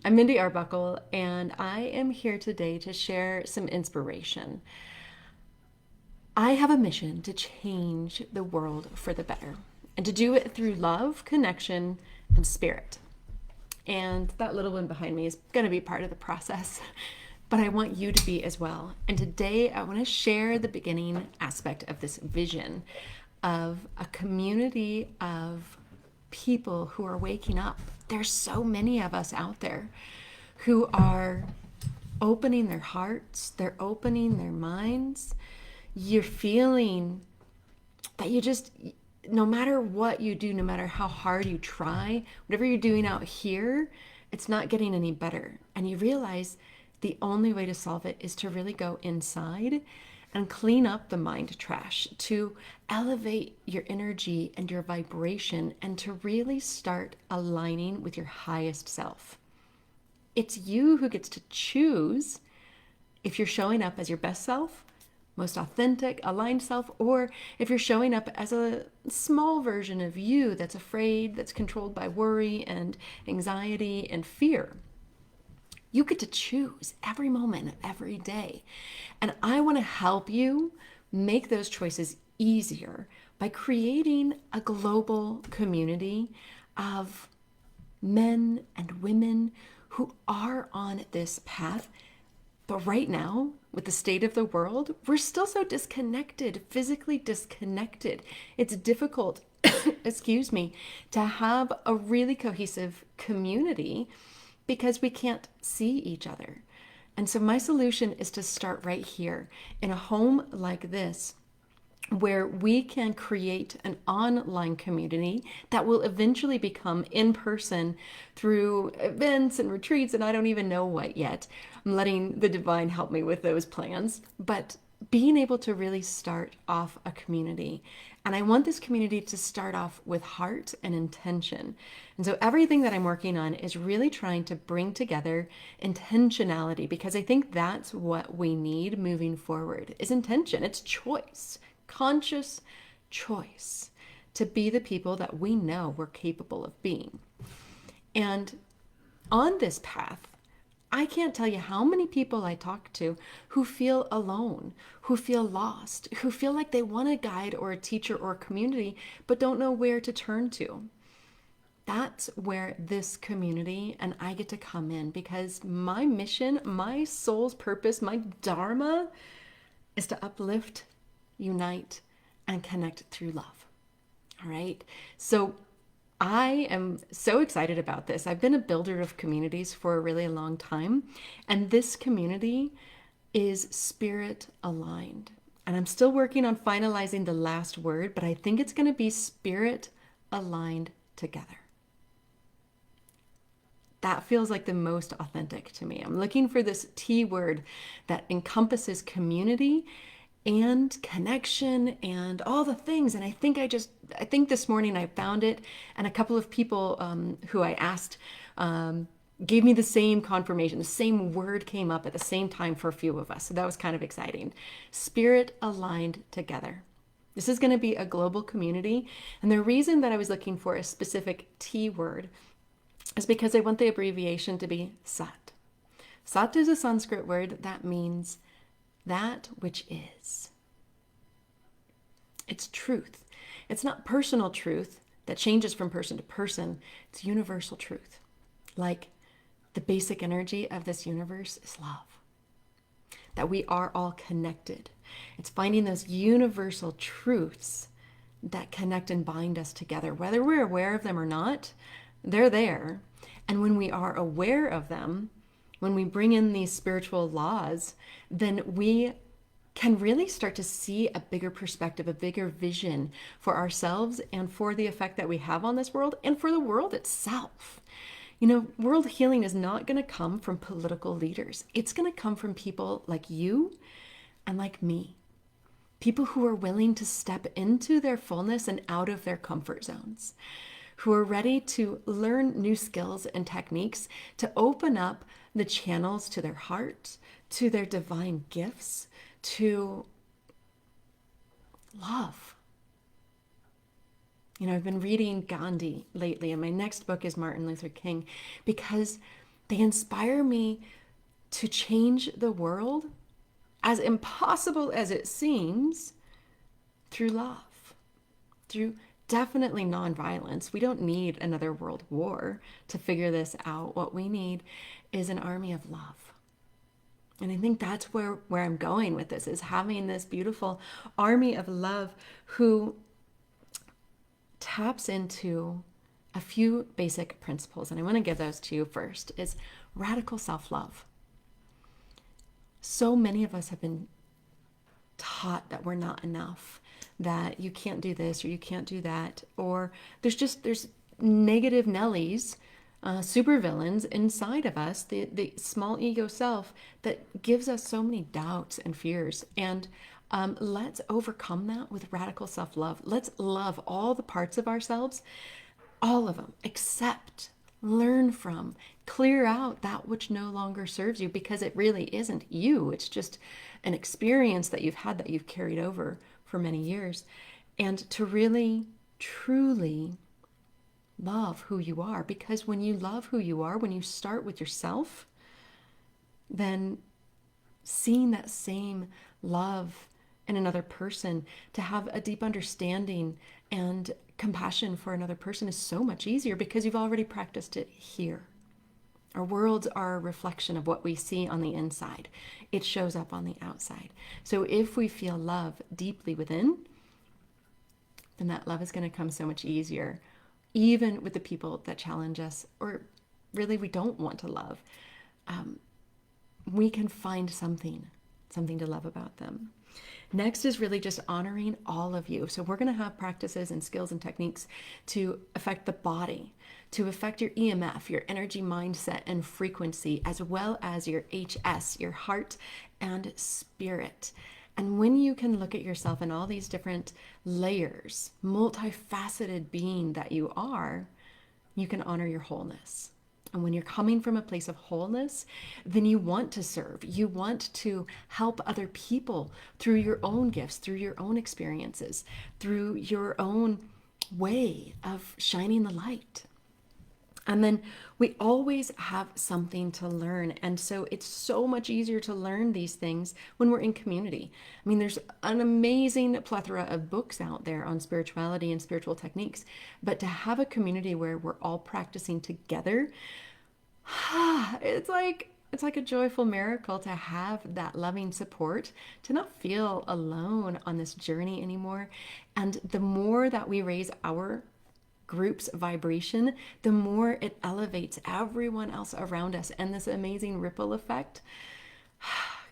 I'm Mindy Arbuckle, and I am here today to share some inspiration. I have a mission to change the world for the better, and to do it through love, connection, and spirit. And that little one behind me is going to be part of the process, but I want you to be as well. And today I want to share the beginning aspect of this vision of a community of people who are waking up. There's so many of us out there who are opening their hearts, they're opening their minds. You're feeling that you just, no matter what you do, no matter how hard you try, whatever you're doing out here, it's not getting any better. And you realize the only way to solve it is to really go inside and clean up the mind trash, to elevate your energy and your vibration, and to really start aligning with your highest self. It's you who gets to choose if you're showing up as your best self, most authentic, aligned self, or if you're showing up as a small version of you that's afraid, that's controlled by worry and anxiety and fear. You get to choose every moment, every day. And I want to help you make those choices easier by creating a global community of men and women who are on this path. But right now, with the state of the world, we're still so disconnected, physically disconnected. It's difficult, excuse me, to have a really cohesive community because we can't see each other. And so my solution is to start right here in a home like this, where we can create an online community that will eventually become in person through events and retreats, and I don't even know what yet. I'm letting the divine help me with those plans, but being able to really start off a community. And I want this community to start off with heart and intention. And so everything that I'm working on is really trying to bring together intentionality, because I think that's what we need moving forward is intention. It's choice, conscious choice to be the people that we know we're capable of being. And on this path, I can't tell you how many people I talk to who feel alone, who feel lost, who feel like they want a guide or a teacher or a community, but don't know where to turn to. That's where this community and I get to come in, because my mission, my soul's purpose, my dharma is to uplift, unite, and connect through love. All right. So I am so excited about this. I've been a builder of communities for a really long time, and this community is spirit aligned. And I'm still working on finalizing the last word, but I think it's going to be spirit aligned together. That feels like the most authentic to me. I'm looking for this T word that encompasses community and connection and all the things. And I think this morning I found it, and a couple of people who I asked gave me the same confirmation. The same word came up at the same time for a few of us. So that was kind of exciting. Spirit aligned together. This is going to be a global community. And the reason that I was looking for a specific T word is because I want the abbreviation to be Sat. Sat is a Sanskrit word that means that which is. It's truth. It's not personal truth that changes from person to person. It's universal truth. Like the basic energy of this universe is love. That we are all connected. It's finding those universal truths that connect and bind us together. Whether we're aware of them or not, they're there. And when we are aware of them, when we bring in these spiritual laws, then we can really start to see a bigger perspective, a bigger vision for ourselves and for the effect that we have on this world and for the world itself. You know, world healing is not going to come from political leaders. It's going to come from people like you and like me. People who are willing to step into their fullness and out of their comfort zones, who are ready to learn new skills and techniques to open up the channels to their heart, to their divine gifts, to love. You know, I've been reading Gandhi lately, and my next book is Martin Luther King, because They inspire me to change the world, as impossible as it seems, through love, through definitely nonviolence. We don't need another world war to figure this out. What we need is an army of love. And I think that's where I'm going with this, is having this beautiful army of love who taps into a few basic principles. And I want to give those to you first, is radical self-love. So many of us have been taught that we're not enough, that you can't do this or you can't do that, or there's negative Nellies, super villains inside of us, the small ego self that gives us so many doubts and fears. And let's overcome that with radical self-love. Let's love all the parts of ourselves, all of them, accept, learn from, clear out that which no longer serves you, because it really isn't you. It's just an experience that you've had, that you've carried over for many years. And to really, truly love who you are, because when you love who you are, when you start with yourself, then seeing that same love in another person, to have a deep understanding and compassion for another person, is so much easier because you've already practiced it here. Our worlds are a reflection of what we see on the inside. It shows up on the outside. So if we feel love deeply within, then that love is going to come so much easier, even with the people that challenge us, or really we don't want to love. We can find something to love about them. Next is really just honoring all of you. So we're going to have practices and skills and techniques to affect the body, to affect your EMF, your energy, mindset, and frequency, as well as your HS, your heart and spirit. And when you can look at yourself in all these different layers, multifaceted being that you are, you can honor your wholeness. And when you're coming from a place of wholeness, then you want to serve. You want to help other people through your own gifts, through your own experiences, through your own way of shining the light. And then we always have something to learn. And so it's so much easier to learn these things when we're in community. I mean, there's an amazing plethora of books out there on spirituality and spiritual techniques, but to have a community where we're all practicing together, it's like a joyful miracle to have that loving support, to not feel alone on this journey anymore. And the more that we raise our group's vibration, the more it elevates everyone else around us. And this amazing ripple effect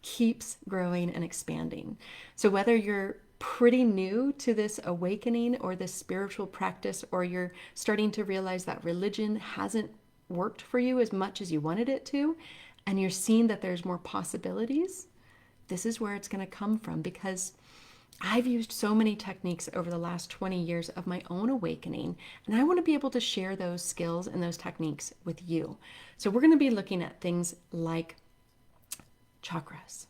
keeps growing and expanding. So whether you're pretty new to this awakening or this spiritual practice, or you're starting to realize that religion hasn't worked for you as much as you wanted it to, and you're seeing that there's more possibilities, this is where it's going to come from, because I've used so many techniques over the last 20 years of my own awakening, and I want to be able to share those skills and those techniques with you. So we're going to be looking at things like chakras,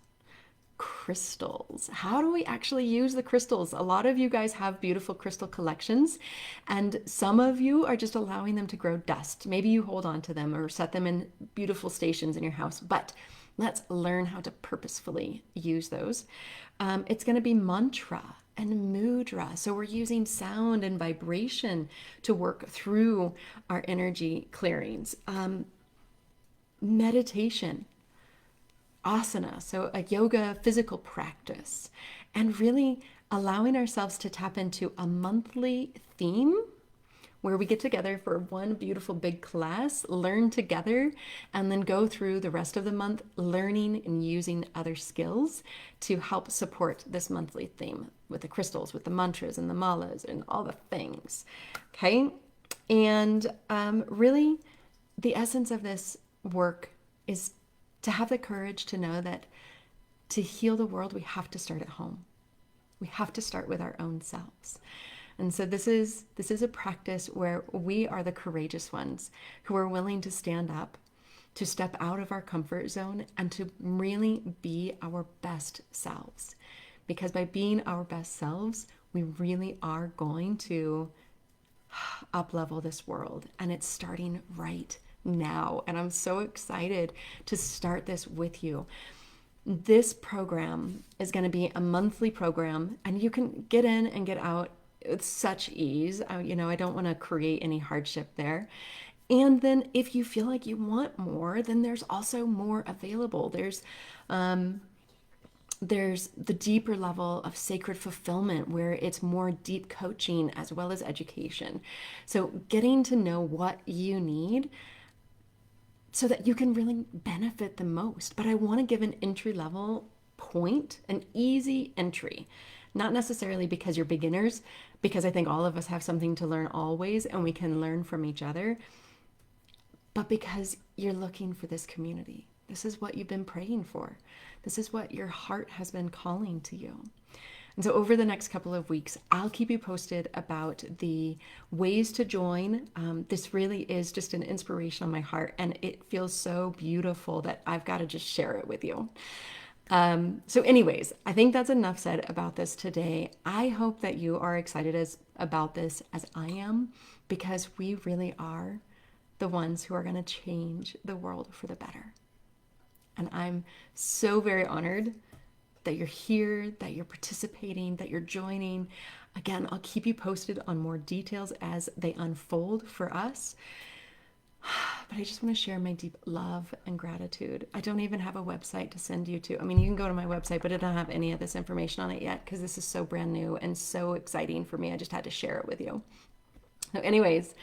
crystals. How do we actually use the crystals? A lot of you guys have beautiful crystal collections, and some of you are just allowing them to grow dust. Maybe you hold on to them or set them in beautiful stations in your house, but let's learn how to purposefully use those. It's going to be mantra and mudra. So we're using sound and vibration to work through our energy clearings. Meditation, asana, so a yoga physical practice, and really allowing ourselves to tap into a monthly theme where we get together for one beautiful big class, learn together, and then go through the rest of the month learning and using other skills to help support this monthly theme with the crystals, with the mantras and the malas and all the things. Okay? And really, the essence of this work is to have the courage to know that to heal the world, we have to start at home. We have to start with our own selves. And so this is a practice where we are the courageous ones who are willing to stand up, to step out of our comfort zone, and to really be our best selves. Because by being our best selves, we really are going to up-level this world. And it's starting right now. And I'm so excited to start this with you. This program is going to be a monthly program, and you can get in and get out with such ease. I don't want to create any hardship there. And then if you feel like you want more, then there's also more available. There's the deeper level of sacred fulfillment where it's more deep coaching as well as education. So getting to know what you need so that you can really benefit the most. But I want to give an entry level point, an easy entry, not necessarily because you're beginners, because I think all of us have something to learn always and we can learn from each other, but because you're looking for this community. This is what you've been praying for. This is what your heart has been calling to you. And so over the next couple of weeks, I'll keep you posted about the ways to join. This really is just an inspiration on my heart, and it feels so beautiful that I've got to just share it with you. So anyways, I think that's enough said about this today. I hope that you are excited about this as I am, because we really are the ones who are going to change the world for the better. And I'm so very honored that you're here, that you're participating, that you're joining. Again, I'll keep you posted on more details as they unfold for us. But I just want to share my deep love and gratitude. I don't even have a website to send you to. I mean, you can go to my website, but it don't have any of this information on it yet because this is so brand new and so exciting for me. I just had to share it with you. So anyways,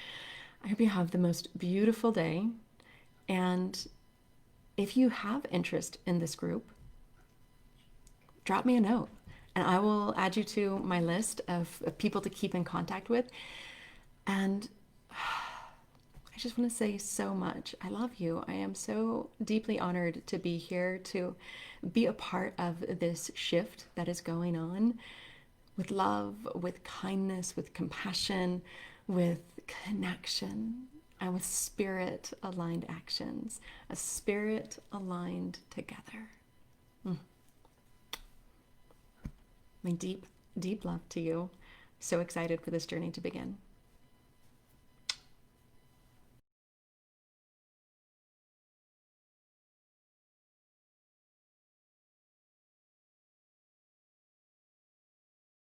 I hope you have the most beautiful day. And if you have interest in this group, drop me a note and I will add you to my list of people to keep in contact with. And I just want to say so much. I love you. I am so deeply honored to be here, to be a part of this shift that is going on with love, with kindness, with compassion, with connection, and with spirit aligned actions, a spirit aligned together. My deep, deep love to you. So excited for this journey to begin.